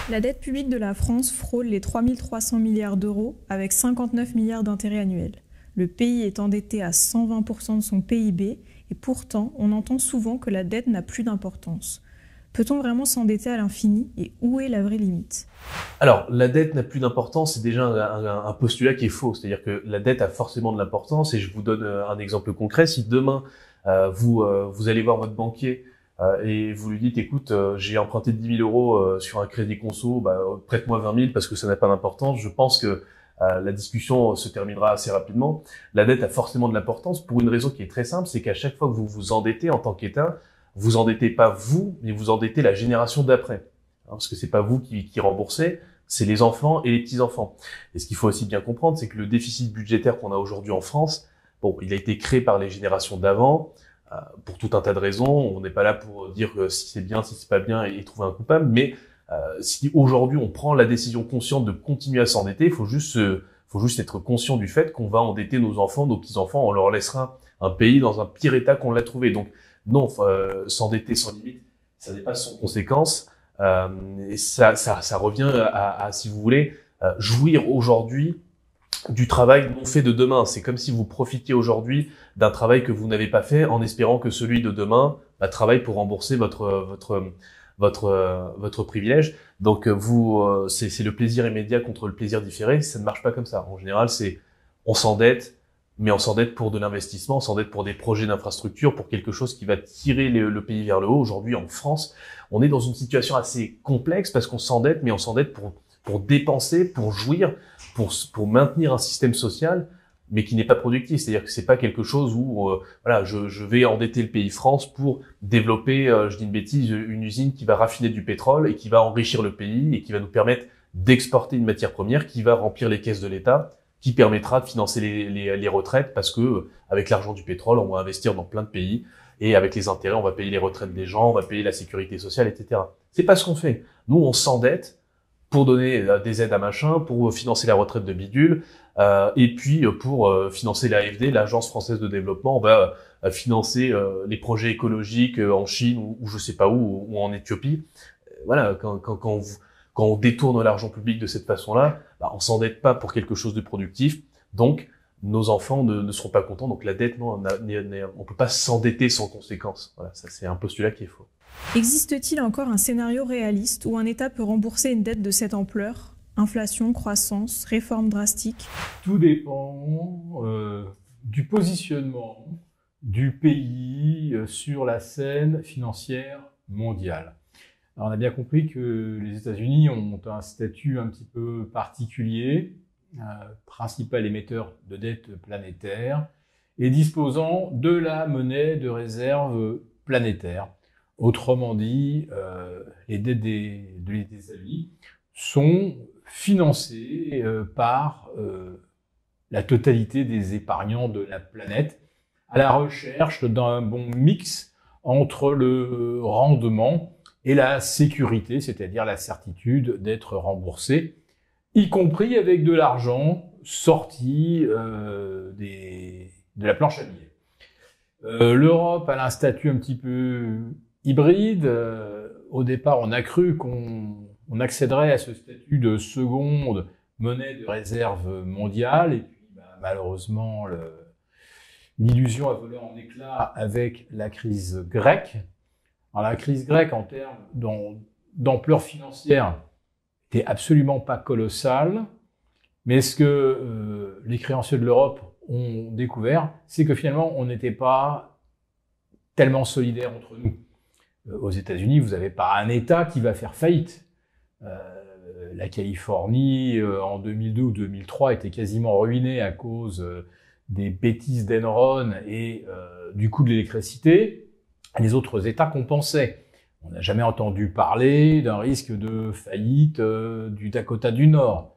La dette publique de la France frôle les 3 300 milliards d'euros avec 59 milliards d'intérêts annuels. Le pays est endetté à 120% de son PIB et pourtant on entend souvent que la dette n'a plus d'importance. Peut-on vraiment s'endetter à l'infini et où est la vraie limite? Alors, la dette n'a plus d'importance, c'est déjà un postulat qui est faux. C'est-à-dire que la dette a forcément de l'importance et je vous donne un exemple concret. Si demain, vous allez voir votre banquier et vous lui dites, écoute, j'ai emprunté 10 000 euros sur un crédit conso, prête-moi 20 000 parce que ça n'a pas d'importance, je pense que la discussion se terminera assez rapidement. La dette a forcément de l'importance pour une raison qui est très simple, c'est qu'à chaque fois que vous vous endettez en tant qu'État, vous endettez pas vous, mais vous endettez la génération d'après. Parce que c'est pas vous qui remboursez, c'est les enfants et les petits-enfants. Et ce qu'il faut aussi bien comprendre, c'est que le déficit budgétaire qu'on a aujourd'hui en France, bon, il a été créé par les générations d'avant, pour tout un tas de raisons. On n'est pas là pour dire si c'est bien, si c'est pas bien et trouver un coupable, mais si aujourd'hui on prend la décision consciente de continuer à s'endetter, il faut juste être conscient du fait qu'on va endetter nos enfants, nos petits-enfants, on leur laissera un pays dans un pire état qu'on l'a trouvé. Donc non, s'endetter sans limite, ça n'est pas sans conséquence. Et ça revient à si vous voulez, jouir aujourd'hui du travail non fait de demain. C'est comme si vous profitiez aujourd'hui d'un travail que vous n'avez pas fait en espérant que celui de demain travaille pour rembourser votre privilège. Donc c'est le plaisir immédiat contre le plaisir différé. Ça ne marche pas comme ça. En général, on s'endette, mais on s'endette pour de l'investissement, on s'endette pour des projets d'infrastructure, pour quelque chose qui va tirer le pays vers le haut. Aujourd'hui, en France, on est dans une situation assez complexe parce qu'on s'endette, mais on s'endette pour dépenser, pour jouir, pour maintenir un système social, mais qui n'est pas productif. C'est-à-dire que c'est pas quelque chose où, je vais endetter le pays France pour développer, je dis une bêtise, une usine qui va raffiner du pétrole et qui va enrichir le pays et qui va nous permettre d'exporter une matière première qui va remplir les caisses de l'État, qui permettra de financer les retraites parce que avec l'argent du pétrole, on va investir dans plein de pays et avec les intérêts, on va payer les retraites des gens, on va payer la sécurité sociale, etc. C'est pas ce qu'on fait. Nous, on s'endette pour donner des aides à machin, pour financer la retraite de bidule, et puis pour financer l'AFD, l'Agence française de développement. On va financer les projets écologiques en Chine ou je sais pas où, ou en Éthiopie. Voilà, quand on détourne l'argent public de cette façon-là, on s'endette pas pour quelque chose de productif, donc nos enfants ne seront pas contents. Donc la dette, non, on peut pas s'endetter sans conséquence. Voilà, ça c'est un postulat qui est faux. Existe-t-il encore un scénario réaliste où un État peut rembourser une dette de cette ampleur? Inflation, croissance, réforme drastique? Tout dépend du positionnement du pays sur la scène financière mondiale. Alors on a bien compris que les États-Unis ont un statut un petit peu particulier, principal émetteur de dette planétaire, et disposant de la monnaie de réserve planétaire. Autrement dit, les dettes des États-Unis sont financées par la totalité des épargnants de la planète à la recherche d'un bon mix entre le rendement et la sécurité, c'est-à-dire la certitude d'être remboursé, y compris avec de l'argent sorti de la planche à billets. L'Europe a un statut un petit peu hybride. Au départ, on a cru qu'on accéderait à ce statut de seconde monnaie de réserve mondiale, et puis malheureusement, l'illusion a volé en éclats avec la crise grecque. Alors la crise grecque, en termes d'ampleur financière, n'était absolument pas colossale, mais ce que les créanciers de l'Europe ont découvert, c'est que finalement, on n'était pas tellement solidaires entre nous. Aux États-Unis, vous n'avez pas un État qui va faire faillite. La Californie, en 2002 ou 2003, était quasiment ruinée à cause des bêtises d'Enron et du coût de l'électricité. Les autres États compensaient. On n'a jamais entendu parler d'un risque de faillite du Dakota du Nord.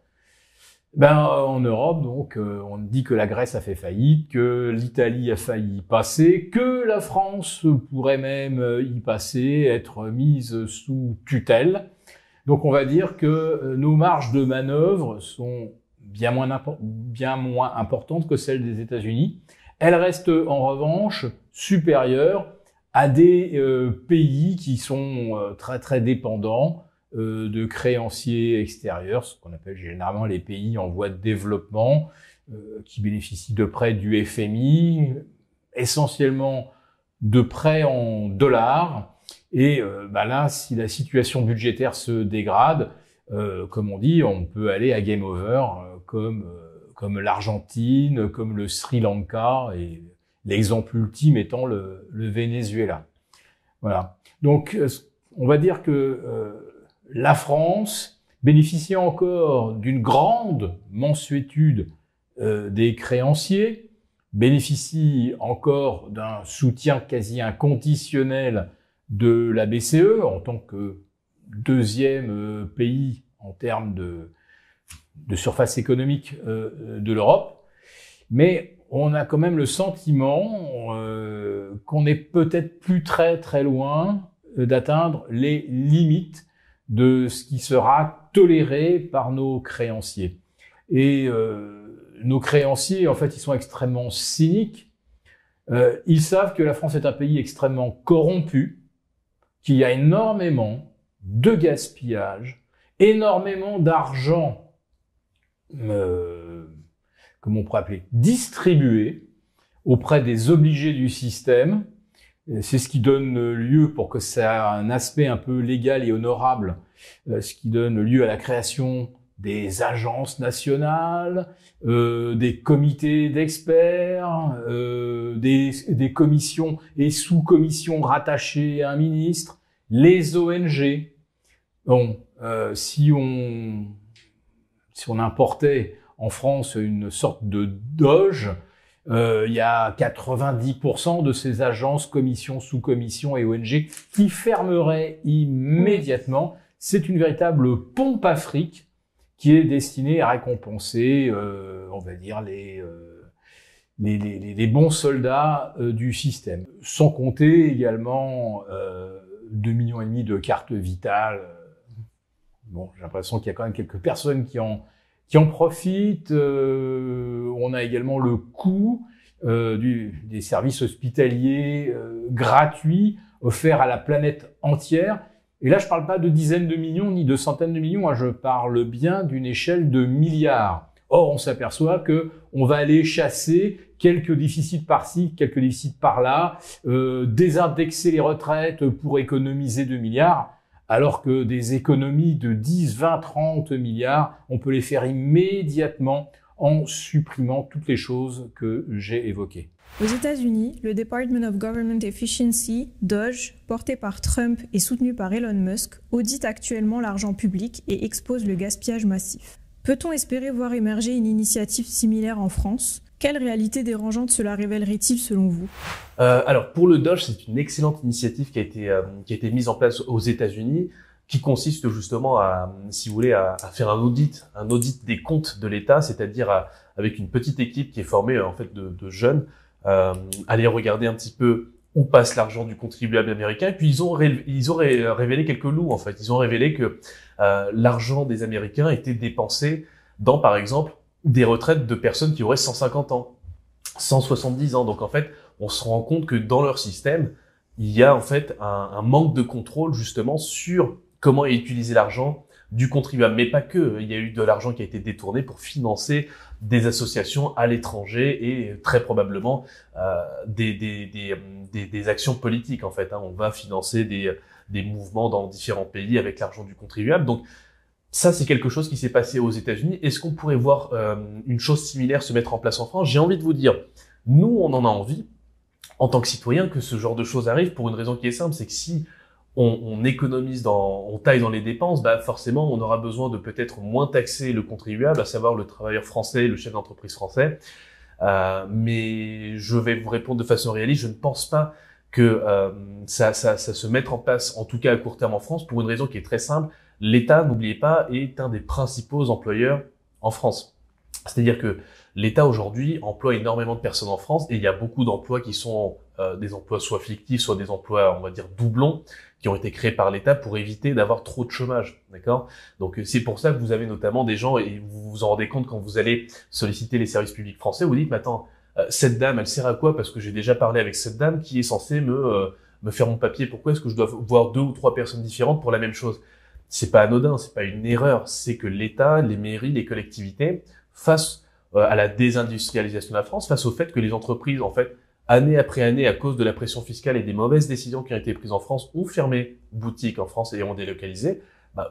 En Europe, donc, on dit que la Grèce a fait faillite, que l'Italie a failli y passer, que la France pourrait même y passer, être mise sous tutelle. Donc, on va dire que nos marges de manœuvre sont bien moins importantes que celles des États-Unis. Elles restent en revanche supérieures à des pays qui sont très très dépendants de créanciers extérieurs, ce qu'on appelle généralement les pays en voie de développement, qui bénéficient de prêts du FMI, essentiellement de prêts en dollars. Et là, si la situation budgétaire se dégrade, comme on dit, on peut aller à game over, comme l'Argentine, comme le Sri Lanka, et l'exemple ultime étant le Venezuela. Voilà. Donc, on va dire que la France bénéficie encore d'une grande mansuétude des créanciers, bénéficie encore d'un soutien quasi inconditionnel de la BCE en tant que deuxième pays en termes de surface économique de l'Europe, mais on a quand même le sentiment qu'on est peut-être plus très loin d'atteindre les limites de ce qui sera toléré par nos créanciers. Et nos créanciers, en fait, ils sont extrêmement cyniques. Ils savent que la France est un pays extrêmement corrompu, qu'il y a énormément de gaspillage, énormément d'argent, comment on pourrait appeler, distribué auprès des obligés du système. C'est ce qui donne lieu, pour que ça ait un aspect un peu légal et honorable, ce qui donne lieu à la création des agences nationales, des comités d'experts, des commissions et sous-commissions rattachées à un ministre, les ONG. Bon, si on importait en France une sorte de doge, il y a 90% de ces agences, commissions, sous-commissions et ONG qui fermeraient immédiatement. C'est une véritable pompe à fric qui est destinée à récompenser, on va dire, les bons soldats du système. Sans compter également 2,5 millions de cartes vitales. Bon, j'ai l'impression qu'il y a quand même quelques personnes qui en profitent. On a également le coût des services hospitaliers gratuits offerts à la planète entière. Et là, je parle pas de dizaines de millions ni de centaines de millions, je parle bien d'une échelle de milliards. Or, on s'aperçoit que on va aller chasser quelques déficits par-ci, quelques déficits par-là, désindexer les retraites pour économiser 2 milliards. Alors que des économies de 10, 20, 30 milliards, on peut les faire immédiatement en supprimant toutes les choses que j'ai évoquées. Aux États-Unis, le Department of Government Efficiency, DOGE, porté par Trump et soutenu par Elon Musk, audite actuellement l'argent public et expose le gaspillage massif. Peut-on espérer voir émerger une initiative similaire en France ? Quelle réalité dérangeante cela révélerait-il selon vous ? Alors pour le DOGE, c'est une excellente initiative qui a été mise en place aux États-Unis, qui consiste justement à, si vous voulez, à faire un audit des comptes de l'État, c'est-à-dire avec une petite équipe qui est formée en fait de jeunes, aller regarder un petit peu où passe l'argent du contribuable américain. Et puis ils ont révélé quelques loups en fait. Ils ont révélé que l'argent des Américains était dépensé dans, par exemple, des retraites de personnes qui auraient 150 ans, 170 ans. Donc en fait, on se rend compte que dans leur système, il y a en fait un manque de contrôle justement sur comment est utilisé l'argent du contribuable. Mais pas que. Il y a eu de l'argent qui a été détourné pour financer des associations à l'étranger et très probablement des actions politiques en fait. On va financer des mouvements dans différents pays avec l'argent du contribuable. Donc ça, c'est quelque chose qui s'est passé aux États-Unis. Est-ce qu'on pourrait voir une chose similaire se mettre en place en France ? J'ai envie de vous dire, nous, on en a envie, en tant que citoyens, que ce genre de choses arrive pour une raison qui est simple, c'est que si on économise on taille dans les dépenses, forcément, on aura besoin de peut-être moins taxer le contribuable, à savoir le travailleur français, le chef d'entreprise français. Mais je vais vous répondre de façon réaliste, je ne pense pas que ça se mette en place, en tout cas à court terme en France, pour une raison qui est très simple. L'État, n'oubliez pas, est un des principaux employeurs en France. C'est-à-dire que l'État aujourd'hui emploie énormément de personnes en France et il y a beaucoup d'emplois qui sont des emplois soit fictifs, soit des emplois, on va dire, doublons, qui ont été créés par l'État pour éviter d'avoir trop de chômage, d'accord ? Donc c'est pour ça que vous avez notamment des gens, et vous vous en rendez compte quand vous allez solliciter les services publics français, vous dites, mais attends, cette dame, elle sert à quoi ? Parce que j'ai déjà parlé avec cette dame qui est censée me faire mon papier, pourquoi est-ce que je dois voir 2 ou 3 personnes différentes pour la même chose ? c'est pas anodin, c'est pas une erreur, c'est que l'État, les mairies, les collectivités, face à la désindustrialisation de la France, face au fait que les entreprises, en fait, année après année, à cause de la pression fiscale et des mauvaises décisions qui ont été prises en France, ont fermé boutique en France et ont délocalisé,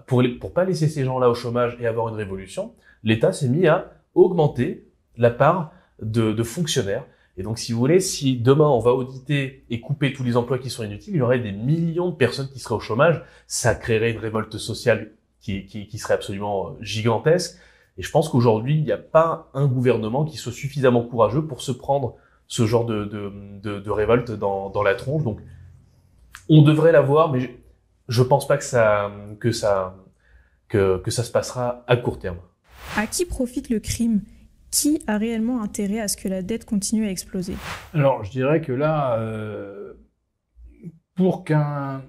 pour pas laisser ces gens-là au chômage et avoir une révolution, l'État s'est mis à augmenter la part de fonctionnaires. Et donc, si vous voulez, si demain on va auditer et couper tous les emplois qui sont inutiles, il y aurait des millions de personnes qui seraient au chômage. Ça créerait une révolte sociale qui serait absolument gigantesque. Et je pense qu'aujourd'hui, il n'y a pas un gouvernement qui soit suffisamment courageux pour se prendre ce genre de révolte dans la tronche. Donc, on devrait l'avoir, mais je pense pas que ça se passera à court terme. À qui profite le crime ? Qui a réellement intérêt à ce que la dette continue à exploser ? Alors, je dirais que là, pour qu'un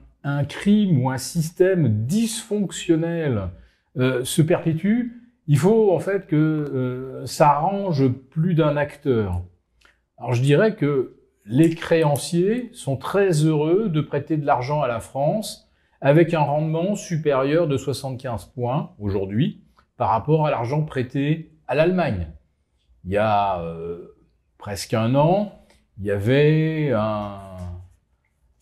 crime ou un système dysfonctionnel se perpétue, il faut en fait que ça arrange plus d'un acteur. Alors, je dirais que les créanciers sont très heureux de prêter de l'argent à la France avec un rendement supérieur de 75 points aujourd'hui par rapport à l'argent prêté à l'Allemagne. Il y a presque un an, il y avait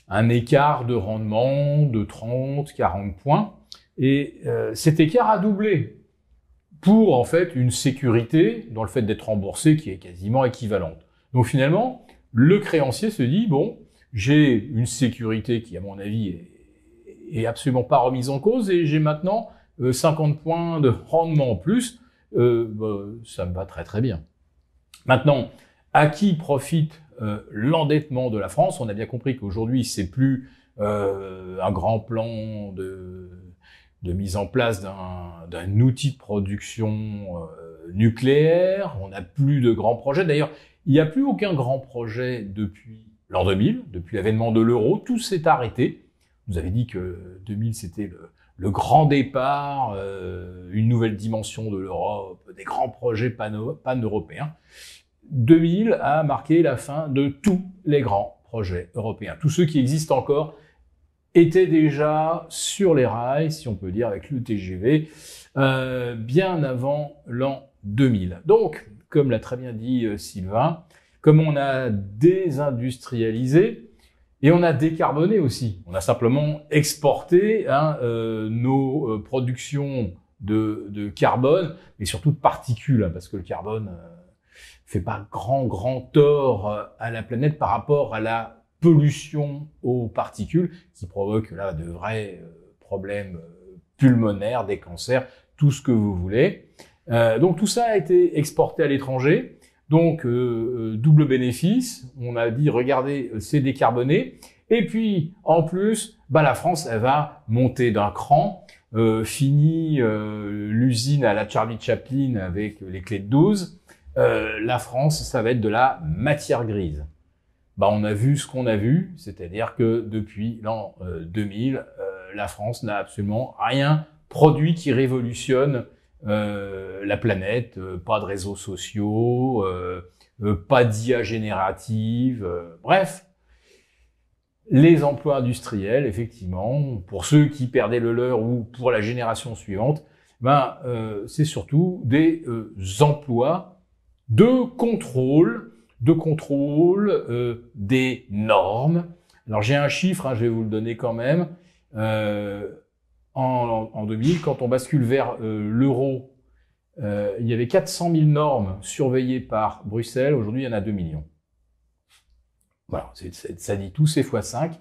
un écart de rendement de 30, 40 points. Et cet écart a doublé pour en fait une sécurité dans le fait d'être remboursé qui est quasiment équivalente. Donc finalement, le créancier se dit, bon, j'ai une sécurité qui à mon avis est absolument pas remise en cause et j'ai maintenant 50 points de rendement en plus. Ça me va très très bien. Maintenant, à qui profite l'endettement de la France? On a bien compris qu'aujourd'hui, c'est plus un grand plan de mise en place d'un outil de production nucléaire. On n'a plus de grands projets. D'ailleurs, il n'y a plus aucun grand projet depuis l'an 2000, depuis l'avènement de l'euro. Tout s'est arrêté. Vous avez dit que 2000, c'était le grand départ, une nouvelle dimension de l'Europe, des grands projets pan-européens. 2000 a marqué la fin de tous les grands projets européens. Tous ceux qui existent encore étaient déjà sur les rails, si on peut dire, avec le TGV, bien avant l'an 2000. Donc, comme l'a très bien dit Sylvain, comme on a désindustrialisé, et on a décarboné aussi. On a simplement exporté nos productions de carbone, mais surtout de particules, parce que le carbone fait pas grand tort à la planète par rapport à la pollution aux particules, qui provoque là de vrais problèmes pulmonaires, des cancers, tout ce que vous voulez. Donc tout ça a été exporté à l'étranger. Donc, double bénéfice. On a dit, regardez, c'est décarboné. Et puis, en plus, la France, elle va monter d'un cran. Fini l'usine à la Charlie Chaplin avec les clés de 12. La France, ça va être de la matière grise. On a vu ce qu'on a vu. C'est-à-dire que depuis l'an 2000, la France n'a absolument rien produit qui révolutionne la planète, pas de réseaux sociaux, pas d'IA générative, bref. Les emplois industriels, effectivement, pour ceux qui perdaient le leur ou pour la génération suivante, c'est surtout des emplois de contrôle des normes. Alors j'ai un chiffre, je vais vous le donner quand même. En 2000, quand on bascule vers l'euro, il y avait 400 000 normes surveillées par Bruxelles. Aujourd'hui, il y en a 2 millions. Voilà, ça dit tout, c'est x5.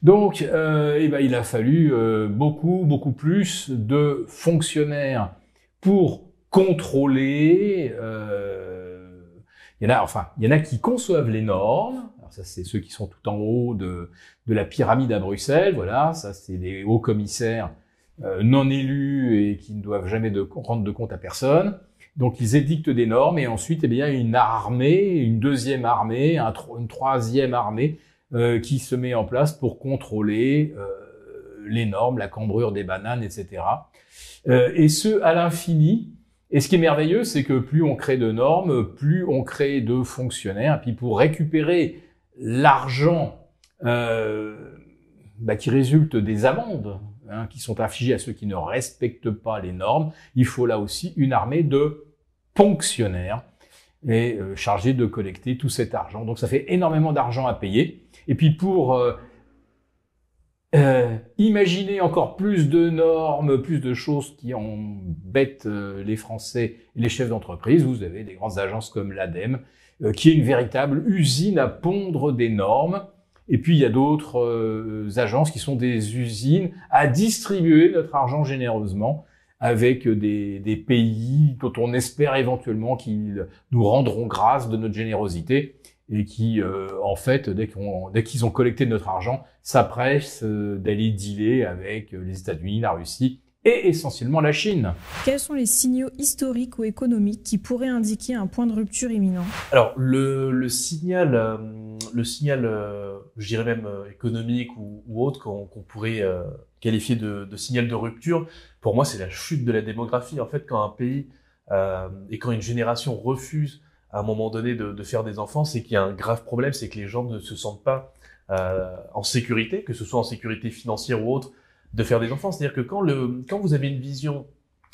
Donc, il a fallu beaucoup plus de fonctionnaires pour contrôler. Il y en a qui conçoivent les normes. Alors ça, c'est ceux qui sont tout en haut de la pyramide à Bruxelles. Voilà, ça, c'est des hauts commissaires non élus et qui ne doivent jamais rendre de compte à personne. Donc, ils édictent des normes et ensuite, il y a une armée, une deuxième armée, une troisième armée qui se met en place pour contrôler les normes, la cambrure des bananes, etc. Et ce, à l'infini. Et ce qui est merveilleux, c'est que plus on crée de normes, plus on crée de fonctionnaires. Et puis, pour récupérer l'argent qui résulte des amendes qui sont infligées à ceux qui ne respectent pas les normes, il faut là aussi une armée de ponctionnaires et chargés de collecter tout cet argent. Donc ça fait énormément d'argent à payer. Et puis pour imaginer encore plus de normes, plus de choses qui embêtent les Français et les chefs d'entreprise, vous avez des grandes agences comme l'ADEME, qui est une véritable usine à pondre des normes. Et puis il y a d'autres agences qui sont des usines à distribuer notre argent généreusement avec des pays dont on espère éventuellement qu'ils nous rendront grâce de notre générosité et qui, en fait, dès qu'ils ont collecté notre argent, s'appressent d'aller dealer avec les États-Unis, la Russie et essentiellement la Chine. Quels sont les signaux historiques ou économiques qui pourraient indiquer un point de rupture imminent? Alors, le signal, je dirais même économique ou autre, qu'on pourrait qualifier de signal de rupture, pour moi, c'est la chute de la démographie. En fait, quand un pays et quand une génération refuse à un moment donné de faire des enfants, c'est qu'il y a un grave problème, c'est que les gens ne se sentent pas en sécurité, que ce soit en sécurité financière ou autre, de faire des enfants. C'est-à-dire que quand vous avez une vision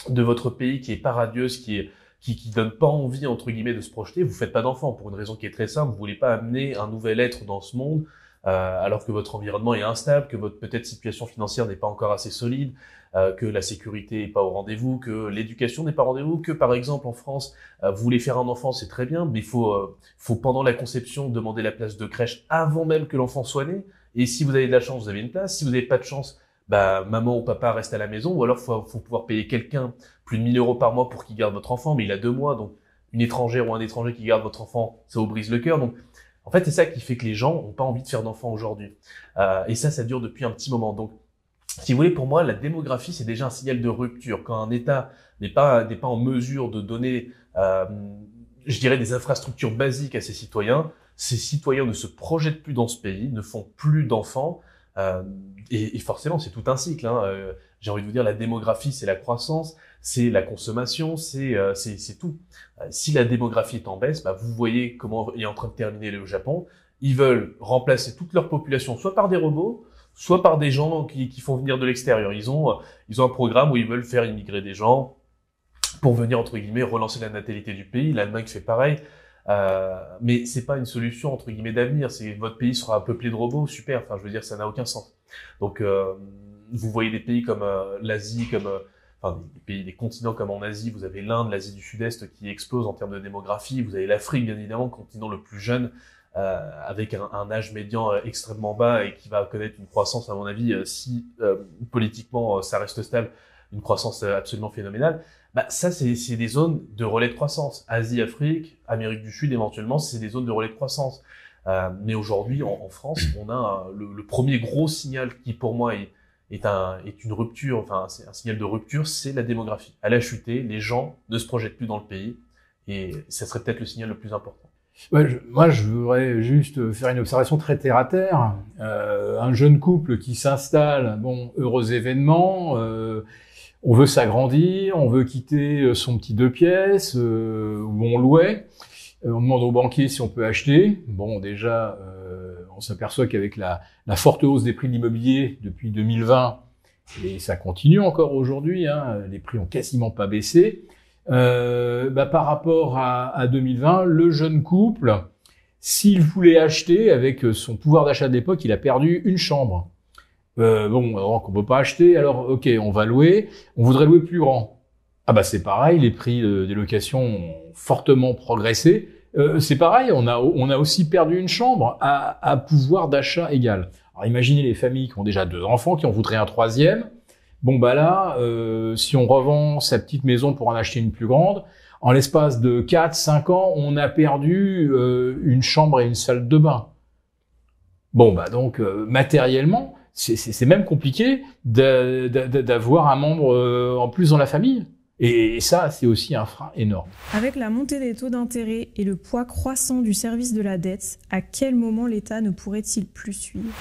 de votre pays qui est pas radieuse, qui donne pas envie, entre guillemets, de se projeter, vous faites pas d'enfants pour une raison qui est très simple. Vous voulez pas amener un nouvel être dans ce monde, alors que votre environnement est instable, que votre peut-être situation financière n'est pas encore assez solide, que la sécurité est pas au rendez-vous, que l'éducation n'est pas au rendez-vous, que par exemple en France, vous voulez faire un enfant, c'est très bien, mais il faut pendant la conception demander la place de crèche avant même que l'enfant soit né. Et si vous avez de la chance, vous avez une place. Si vous n'avez pas de chance, maman ou papa reste à la maison, ou alors faut pouvoir payer quelqu'un plus de 1 000 € par mois pour qu'il garde votre enfant, mais il a 2 mois, donc une étrangère ou un étranger qui garde votre enfant, ça vous brise le cœur. Donc en fait, c'est ça qui fait que les gens ont pas envie de faire d'enfants aujourd'hui. Et ça dure depuis un petit moment. Donc si vous voulez, pour moi, la démographie, c'est déjà un signal de rupture. Quand un État n'est pas en mesure de donner, je dirais, des infrastructures basiques à ses citoyens ne se projettent plus dans ce pays, ne font plus d'enfants. Et forcément, c'est tout un cycle. J'ai envie de vous dire, la démographie, c'est la croissance, c'est la consommation, c'est tout. Si la démographie est en baisse, vous voyez comment est en train de terminer le Japon. Ils veulent remplacer toute leur population, soit par des robots, soit par des gens qui font venir de l'extérieur. Ils ont un programme où ils veulent faire immigrer des gens pour venir, entre guillemets, relancer la natalité du pays. L'Allemagne fait pareil. Mais c'est pas une solution, entre guillemets, d'avenir. C'est votre pays sera peuplé de robots, super. Enfin, je veux dire, ça n'a aucun sens. Donc, vous voyez des pays comme l'Asie, des continents comme en Asie. Vous avez l'Inde, l'Asie du Sud-Est qui explose en termes de démographie. Vous avez l'Afrique, bien évidemment, continent le plus jeune, avec un âge médian extrêmement bas et qui va connaître une croissance, à mon avis, si politiquement ça reste stable, une croissance absolument phénoménale. Ça, c'est des zones de relais de croissance. Asie, Afrique, Amérique du Sud, éventuellement, c'est des zones de relais de croissance. Mais aujourd'hui, en France, on a le premier gros signal qui, pour moi, est une rupture, enfin, c'est un signal de rupture, c'est la démographie. Elle a chuté, les gens ne se projettent plus dans le pays, et ça serait peut-être le signal le plus important. Moi, je voudrais juste faire une observation très terre à terre. Un jeune couple qui s'installe, heureux événement, on veut s'agrandir, on veut quitter son petit 2 pièces où on louait. On demande au banquier si on peut acheter. Déjà, on s'aperçoit qu'avec la forte hausse des prix de l'immobilier depuis 2020, et ça continue encore aujourd'hui, les prix ont quasiment pas baissé. Par rapport à 2020, le jeune couple, s'il voulait acheter, avec son pouvoir d'achat de l'époque, il a perdu une chambre. Alors qu'on peut pas acheter, alors ok, on va louer, on voudrait louer plus grand. C'est pareil, les prix des locations ont fortement progressé. C'est pareil, on a aussi perdu une chambre à pouvoir d'achat égal. Alors imaginez les familles qui ont déjà 2 enfants, qui en voudraient un 3e. Si on revend sa petite maison pour en acheter une plus grande, en l'espace de 4-5 ans, on a perdu une chambre et une salle de bain. Donc matériellement, c'est même compliqué d'avoir un membre en plus dans la famille. Et ça, c'est aussi un frein énorme. Avec la montée des taux d'intérêt et le poids croissant du service de la dette, à quel moment l'État ne pourrait-il plus suivre?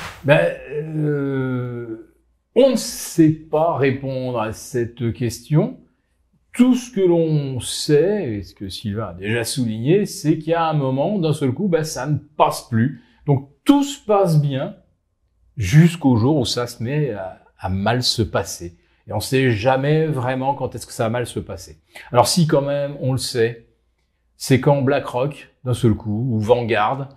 On ne sait pas répondre à cette question. Tout ce que l'on sait, et ce que Sylvain a déjà souligné, c'est qu'il y a un moment, d'un seul coup, ça ne passe plus. Donc tout se passe bien jusqu'au jour où ça se met à mal se passer. Et on ne sait jamais vraiment quand est-ce que ça va mal se passer. Alors si quand même, on le sait, c'est quand BlackRock, d'un seul coup, ou Vanguard,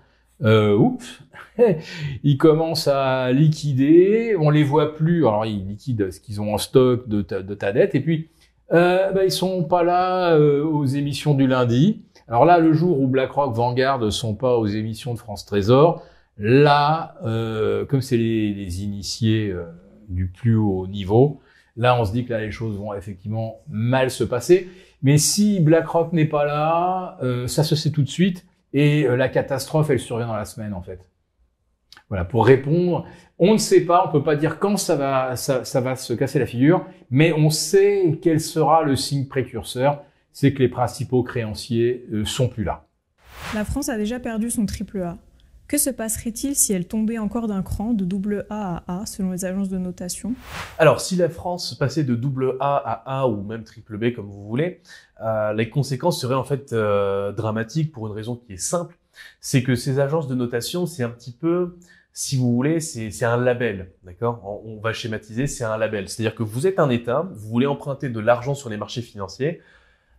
ils commencent à liquider, on les voit plus, alors ils liquident ce qu'ils ont en stock de ta dette, et puis ils sont pas là aux émissions du lundi. Alors là, le jour où BlackRock, Vanguard sont pas aux émissions de France Trésor, là, comme c'est les initiés du plus haut niveau, là, on se dit que là, les choses vont effectivement mal se passer. Mais si BlackRock n'est pas là, ça se sait tout de suite. Et la catastrophe, elle survient dans la semaine, en fait. Voilà, pour répondre, on ne sait pas, on peut pas dire quand ça va se casser la figure, mais on sait quel sera le signe précurseur, c'est que les principaux créanciers sont plus là. La France a déjà perdu son AAA. Que se passerait-il si elle tombait encore d'un cran de AA à A selon les agences de notation? Alors, si la France passait de AA à A ou même BBB comme vous voulez, les conséquences seraient en fait dramatiques pour une raison qui est simple. C'est que ces agences de notation, c'est un petit peu, si vous voulez, c'est un label, d'accord? On va schématiser, c'est un label. C'est-à-dire que vous êtes un État, vous voulez emprunter de l'argent sur les marchés financiers,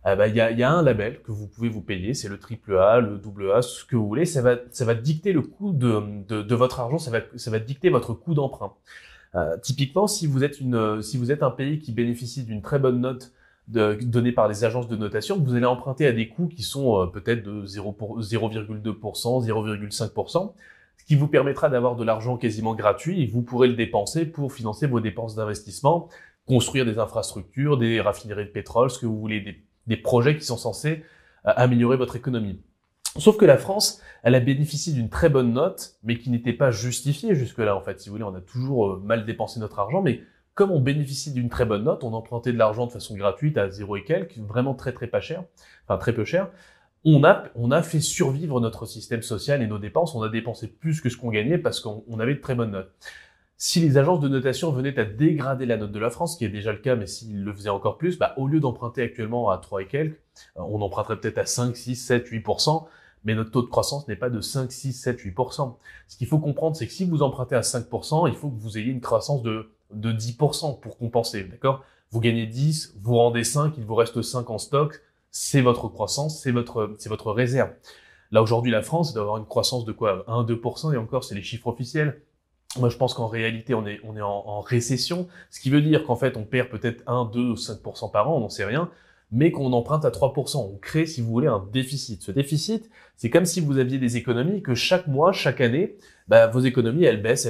il y a un label que vous pouvez vous payer, c'est le AAA, le AA, ce que vous voulez. Ça va dicter le coût de votre argent, ça va dicter votre coût d'emprunt. Typiquement, si vous êtes un pays qui bénéficie d'une très bonne note donnée par les agences de notation, vous allez emprunter à des coûts qui sont peut-être de 0,2%, 0,5%, ce qui vous permettra d'avoir de l'argent quasiment gratuit et vous pourrez le dépenser pour financer vos dépenses d'investissement, construire des infrastructures, des raffineries de pétrole, ce que vous voulez, des projets qui sont censés améliorer votre économie. Sauf que la France, elle a bénéficié d'une très bonne note, mais qui n'était pas justifiée jusque-là. En fait, si vous voulez, on a toujours mal dépensé notre argent, mais comme on bénéficie d'une très bonne note, on empruntait de l'argent de façon gratuite à 0 et quelques, vraiment très pas cher, enfin très peu cher. On a fait survivre notre système social et nos dépenses. On a dépensé plus que ce qu'on gagnait parce qu'on avait de très bonnes notes. Si les agences de notation venaient à dégrader la note de la France, ce qui est déjà le cas, mais s'ils le faisaient encore plus, au lieu d'emprunter actuellement à 3 et quelques, on emprunterait peut-être à 5, 6, 7, 8%, mais notre taux de croissance n'est pas de 5, 6, 7, 8%. Ce qu'il faut comprendre, c'est que si vous empruntez à 5%, il faut que vous ayez une croissance de 10% pour compenser, d'accord? Vous gagnez 10, vous rendez 5, il vous reste 5 en stock, c'est votre croissance, c'est votre réserve. Là, aujourd'hui, la France doit avoir une croissance de quoi? 1, 2%, et encore, c'est les chiffres officiels. Moi, je pense qu'en réalité, on est en récession, ce qui veut dire qu'en fait, on perd peut-être 1, 2 ou 5% par an, on n'en sait rien, mais qu'on emprunte à 3%. On crée, si vous voulez, un déficit. Ce déficit, c'est comme si vous aviez des économies que chaque mois, chaque année, vos économies, elles baissent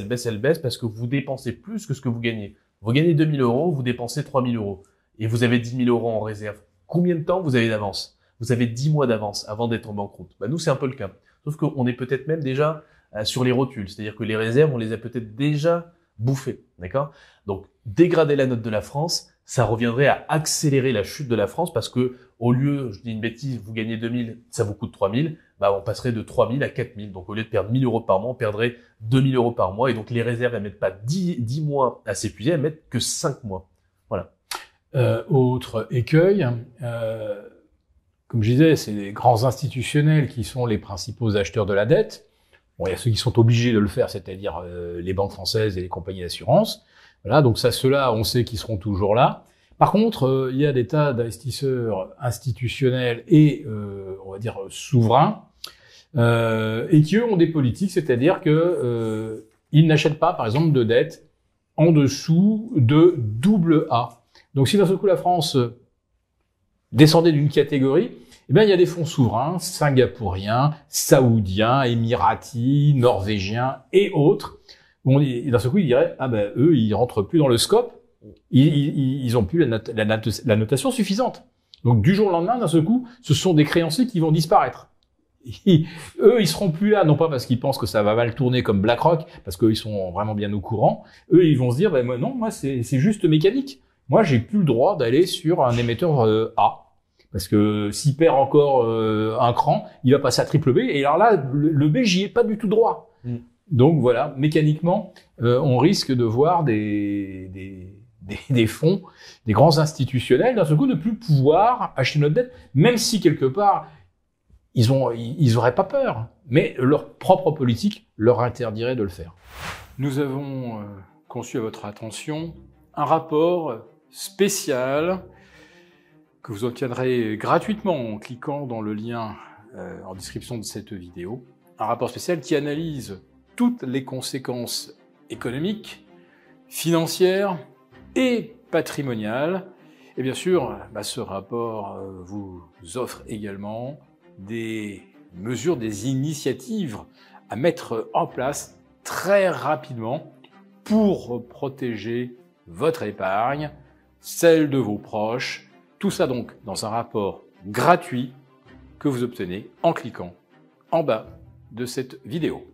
parce que vous dépensez plus que ce que vous gagnez. Vous gagnez 2 000 euros, vous dépensez 3 000 euros. Et vous avez 10 000 euros en réserve. Combien de temps vous avez d'avance? Vous avez 10 mois d'avance avant d'être en banqueroute. Nous, c'est un peu le cas. Sauf qu'on est peut-être même déjà sur les rotules. C'est-à-dire que les réserves, on les a peut-être déjà bouffées. D'accord? Donc, dégrader la note de la France, ça reviendrait à accélérer la chute de la France parce que, au lieu, je dis une bêtise, vous gagnez 2 000, ça vous coûte 3 000, on passerait de 3 000 à 4 000. Donc, au lieu de perdre 1 000 euros par mois, on perdrait 2 000 euros par mois. Et donc, les réserves, elles mettent pas 10 mois à s'épuiser, elles mettent que 5 mois. Voilà. Autre écueil, comme je disais, c'est les grands institutionnels qui sont les principaux acheteurs de la dette. Bon, il y a ceux qui sont obligés de le faire, c'est-à-dire les banques françaises et les compagnies d'assurance. Voilà, donc ça, ceux-là, on sait qu'ils seront toujours là. Par contre, il y a des tas d'investisseurs institutionnels et, on va dire, souverains, et qui, eux, ont des politiques, c'est-à-dire que ils n'achètent pas, par exemple, de dette en dessous de AA. Donc, si d'un seul coup, la France descendait d'une catégorie, il y a des fonds souverains, singapouriens, saoudiens, émiratis, norvégiens et autres. Et d'un seul coup, ils diraient, eux, ils rentrent plus dans le scope. Ils ont plus la notation suffisante. Donc, du jour au lendemain, d'un seul coup, ce sont des créanciers qui vont disparaître. Eux, ils seront plus là, non pas parce qu'ils pensent que ça va mal tourner comme BlackRock, parce qu'eux, ils sont vraiment bien au courant. Eux, ils vont se dire, moi, c'est juste mécanique. Moi, j'ai plus le droit d'aller sur un émetteur A. Parce que s'il perd encore un cran, il va passer à triple B. Et alors là, le B, j'y ai pas du tout droit. Donc voilà, mécaniquement, on risque de voir des fonds, des grands institutionnels, d'un seul coup, ne plus pouvoir acheter notre dette, même si quelque part, ils auraient pas peur. Mais leur propre politique leur interdirait de le faire. Nous avons conçu à votre attention un rapport spécial que vous obtiendrez gratuitement en cliquant dans le lien en description de cette vidéo. Un rapport spécial qui analyse toutes les conséquences économiques, financières et patrimoniales. Et bien sûr, ce rapport vous offre également des mesures, des initiatives à mettre en place très rapidement pour protéger votre épargne, celle de vos proches. Tout ça donc dans un rapport gratuit que vous obtenez en cliquant en bas de cette vidéo.